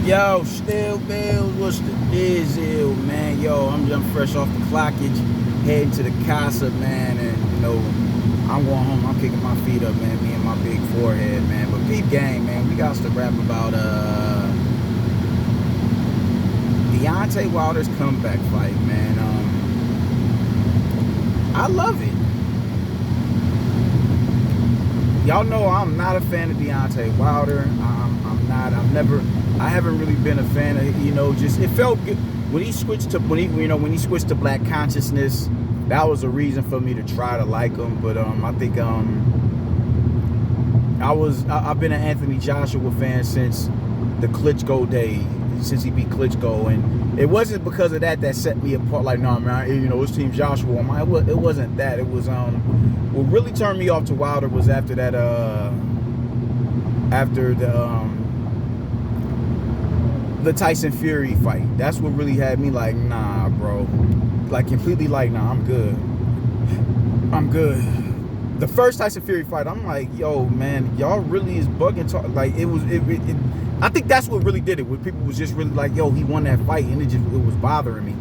Yo, still Bills, what's the deal, man? Yo, I'm fresh off the clockage, heading to the casa, man, and I'm going home. I'm kicking my feet up, man. Me and my big forehead, man. But peep game, man. We got to rap about Deontay Wilder's comeback fight, man. I love it. Y'all know I'm not a fan of Deontay Wilder. I haven't really been a fan of, just it felt good when he switched to when he switched to Black consciousness. That was a reason for me to try to like him. But I think I've been an Anthony Joshua fan since the Klitschko day, since he beat Klitschko, and it wasn't because of that set me apart. Like, no, man, it's Team Joshua. It wasn't that. It was what really turned me off to Wilder was after that after the Tyson Fury fight. That's what really had me like, nah, bro. Like, completely like, nah, I'm good. The first Tyson Fury fight, I'm like, yo, man, y'all really is bugging. Like, I think that's what really did it. When people was just really like, yo, he won that fight, and it was bothering me.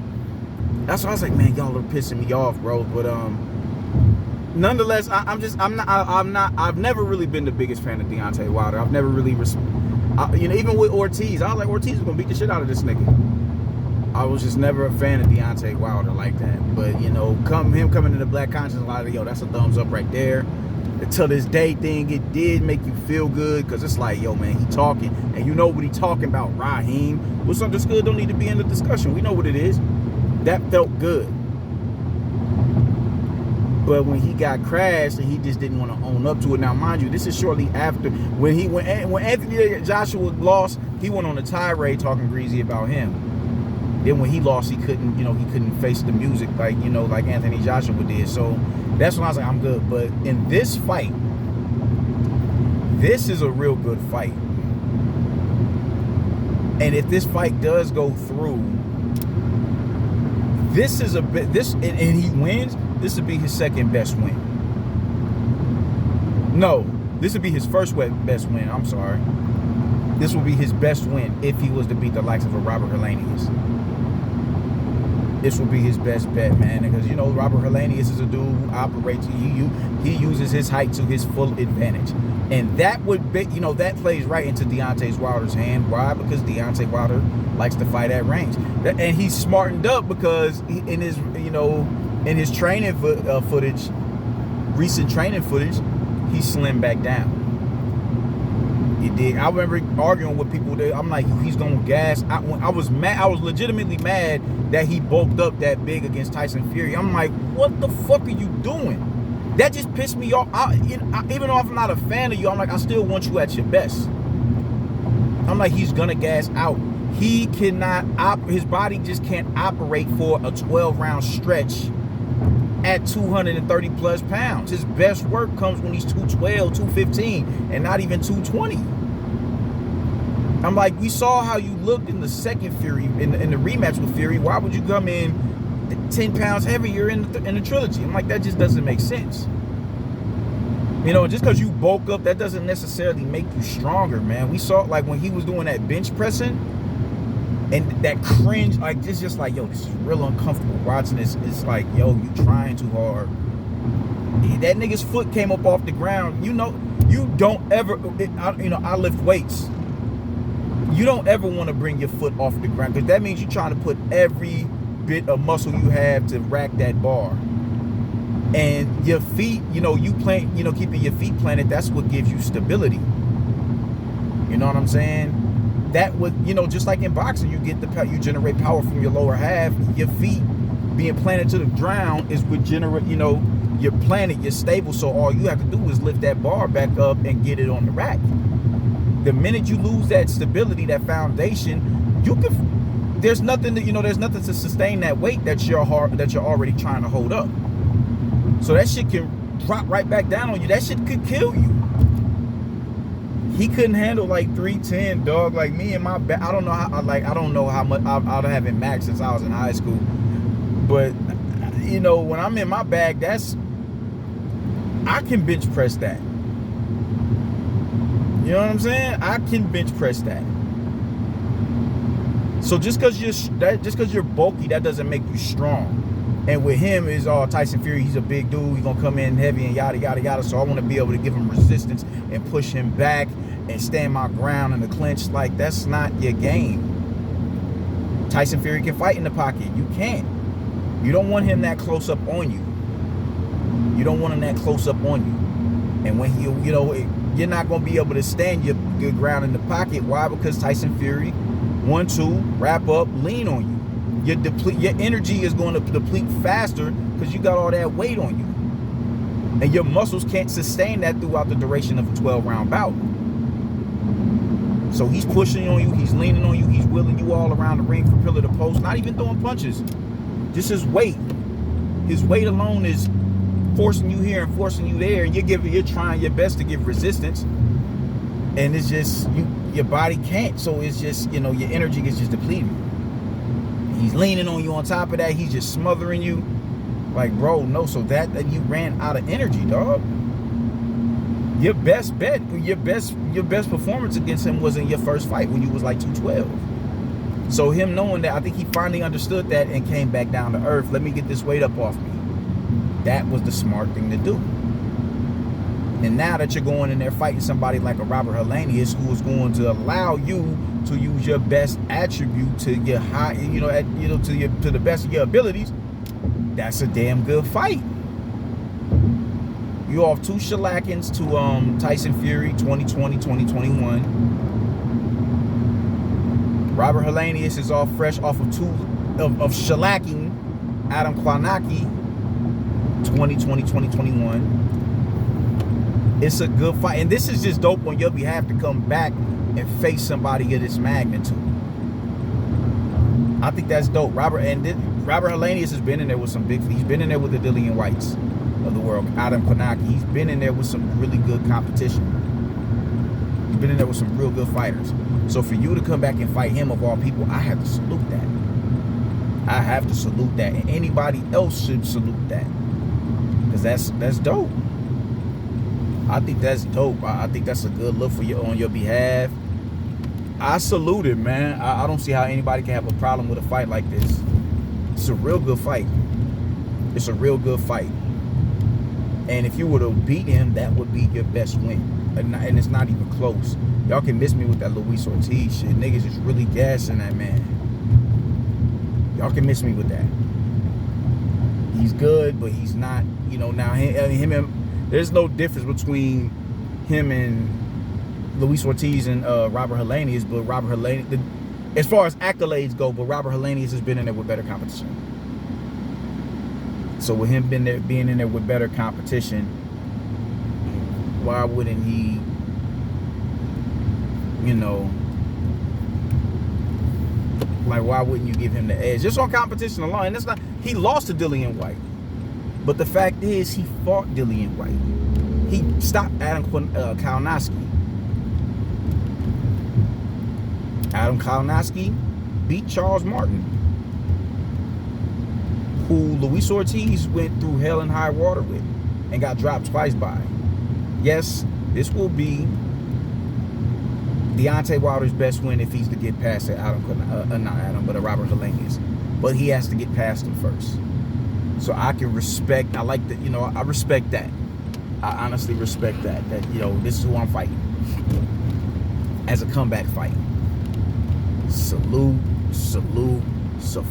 That's why I was like, man, y'all are pissing me off, bro. But nonetheless, I've never really been the biggest fan of Deontay Wilder. I've never really, even with Ortiz, I was like, Ortiz is gonna beat the shit out of this nigga. I was just never a fan of Deontay Wilder like that. But him coming into Black consciousness, a lot of that's a thumbs up right there. Until this day thing, it did make you feel good, because it's like, yo, man, he talking, and you know what he talking about, Raheem. What's understood don't need to be in the discussion. We know what it is. That felt good. But when he got crashed and he just didn't want to own up to it. Now, mind you, this is shortly after when Anthony Joshua lost, he went on a tirade talking greasy about him. Then when he lost, he couldn't face the music like Anthony Joshua did. So that's when I was like, I'm good. But in this fight, this is a real good fight. And if this fight does go through, this is and he wins, this would be his second best win. No, this would be his first best win. I'm sorry. This will be his best win if he was to beat the likes of a Robert Helenius. This will be his best bet, man, because Robert Helenius is a dude who operates. He uses his height to his full advantage, and that would be, that plays right into Deontay Wilder's hand. Why? Because Deontay Wilder likes to fight at range, and he's smartened up because in his training footage, recent training footage, he slimmed back down. He did. I remember arguing with people that I'm like, he's gonna gas. I was mad. I was legitimately mad that he bulked up that big against Tyson Fury. I'm like, what the fuck are you doing? That just pissed me off. Even though I'm not a fan of you, I'm like, I still want you at your best. I'm like, he's gonna gas out. He cannot. His body just can't operate for a 12-round stretch at 230 plus pounds. His best work comes when he's 212, 215, and not even 220. I'm like, we saw how you looked in the second Fury, in the rematch with Fury. Why would you come in 10 pounds heavier in the trilogy? I'm like, that just doesn't make sense. Just because you bulk up, that doesn't necessarily make you stronger, man. We saw, like, when he was doing that bench pressing, and that cringe, like, it's just like, yo, this is real uncomfortable watching this. It's like, yo, you trying too hard. That nigga's foot came up off the ground. You don't ever, I lift weights. You don't ever want to bring your foot off the ground, because that means you're trying to put every bit of muscle you have to rack that bar. And your feet, keeping your feet planted, that's what gives you stability. You know what I'm saying? That would, just like in boxing, you generate power from your lower half. Your feet being planted to the ground is what generate, you're planted, you're stable. So all you have to do is lift that bar back up and get it on the rack. The minute you lose that stability, that foundation, there's nothing to sustain that weight that you're already trying to hold up. So that shit can drop right back down on you. That shit could kill you. He couldn't handle like 310, dog. Like me and my back, I don't know how much I'd have in max since I was in high school. But when I'm in my bag, I can bench press that. You know what I'm saying? I can bench press that. So just because you're bulky, that doesn't make you strong. And with him is Tyson Fury, he's a big dude. He's gonna come in heavy and yada yada yada. So I want to be able to give him resistance and push him back and stand my ground in the clinch. Like, that's not your game. Tyson Fury can fight in the pocket. You can't. You don't want him that close up on you. You don't want him that close up on you. And when he, you're not gonna be able to stand your good ground in the pocket. Why? Because Tyson Fury, 1-2, wrap up, lean on you. Your energy is going to deplete faster because you got all that weight on you. And your muscles can't sustain that throughout the duration of a 12-round bout. So he's pushing on you, he's leaning on you, he's wheeling you all around the ring from pillar to post, not even throwing punches. Just his weight. His weight alone is forcing you here and forcing you there, and you're trying your best to give resistance. And it's just, your body can't. So it's just, your energy gets just depleted. He's leaning on you. On top of that, he's just smothering you. Like, bro, no. So that you ran out of energy, dog. Your best bet, your best performance against him was in your first fight when you was like 212. So him knowing that, I think he finally understood that and came back down to earth. Let me get this weight up off me. That was the smart thing to do. And now that you're going in there fighting somebody like a Robert Helenius, who is going to allow you to use your best attribute to your high, to the best of your abilities, that's a damn good fight. You off 2 shellackings to Tyson Fury 2020, 2021. Robert Helenius is all fresh off of 2 of shellacking Adam Kwanaki 2020, 2021. It's a good fight, and this is just dope on your behalf to come back and face somebody of this magnitude. I think that's dope. Robert Helenius has been in there with some big. He's been in there with the Dillian Whites of the world, Adam Kwanaki. He's been in there with some really good competition. He's been in there with some real good fighters. So for you to come back and fight him of all people, I have to salute that. I have to salute that, and anybody else should salute that, because that's dope. I think that's dope. I think that's a good look for you on your behalf. I salute it, man. I don't see how anybody can have a problem with a fight like this. It's a real good fight. It's a real good fight. And if you were to beat him, that would be your best win. And it's not even close. Y'all can miss me with that Luis Ortiz shit. Niggas is really gassing that man. Y'all can miss me with that. He's good, but he's not, now him and there's no difference between him and Luis Ortiz and Robert Helenius, but Robert Helenius, as far as accolades go, but Robert Helenius has been in there with better competition. So with him being in there with better competition, why wouldn't he, why wouldn't you give him the edge? Just on competition alone. And that's not, he lost to Dillian White. But the fact is, he fought Dillian White. He stopped Adam Kalinowski. Adam Kalinowski beat Charles Martin, who Luis Ortiz went through hell and high water with and got dropped twice by. Yes, this will be Deontay Wilder's best win if he's to get past it. Robert Helenius. But he has to get past him first. So I can respect, I respect that. I honestly respect that this is who I'm fighting. As a comeback fight. Salute,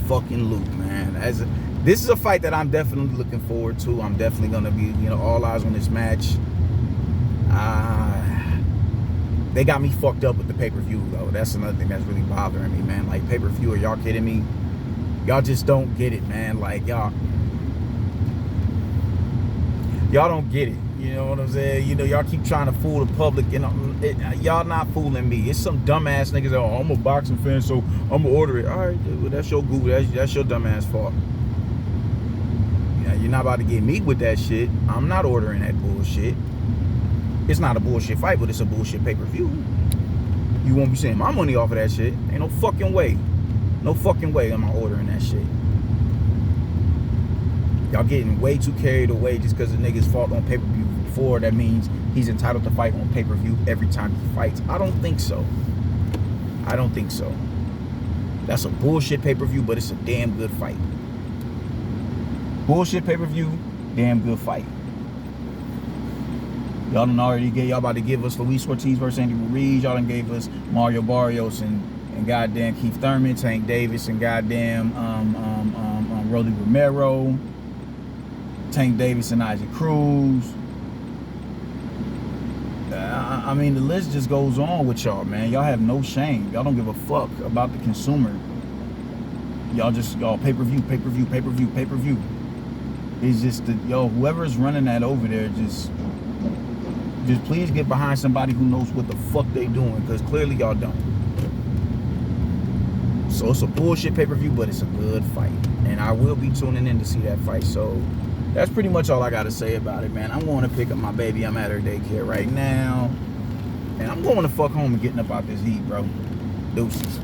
fucking loot, man. This is a fight that I'm definitely looking forward to. I'm definitely gonna be, all eyes on this match. They got me fucked up with the pay-per-view though. That's another thing that's really bothering me, man. Like, pay-per-view, are y'all kidding me? Y'all just don't get it, man. Like, y'all don't get it. You know what I'm saying? Y'all keep trying to fool the public, y'all not fooling me. It's some dumbass niggas that, I'm a boxing fan, so I'm gonna order it. All right, well, that's your goo. That's your dumbass fault. You're not about to get me with that shit. I'm not ordering that bullshit. It's not a bullshit fight, but it's a bullshit pay-per-view. You won't be seeing my money off of that shit. Ain't no fucking way. No fucking way am I ordering that shit. Y'all getting way too carried away just because the niggas fought on pay-per-view before. That means he's entitled to fight on pay-per-view every time he fights. I don't think so. That's a bullshit pay-per-view, but it's a damn good fight. Bullshit pay-per-view, damn good fight. Y'all done already gave, y'all about to give us Luis Ortiz versus Andy Ruiz. Y'all done gave us Mario Barrios and goddamn Keith Thurman, Tank Davis, and goddamn Rolly Romero, Tank Davis and Isaac Cruz. I mean, the list just goes on with y'all, man. Y'all have no shame. Y'all don't give a fuck about the consumer. Y'all pay-per-view, pay-per-view, pay-per-view, pay-per-view. It's just whoever's running that over there, just please get behind somebody who knows what the fuck they doing, because clearly y'all don't. So it's a bullshit pay-per-view, but it's a good fight. And I will be tuning in to see that fight. So that's pretty much all I got to say about it, man. I'm going to pick up my baby. I'm at her daycare right now. And I'm going to fuck home and getting up out this heat, bro. Deuces.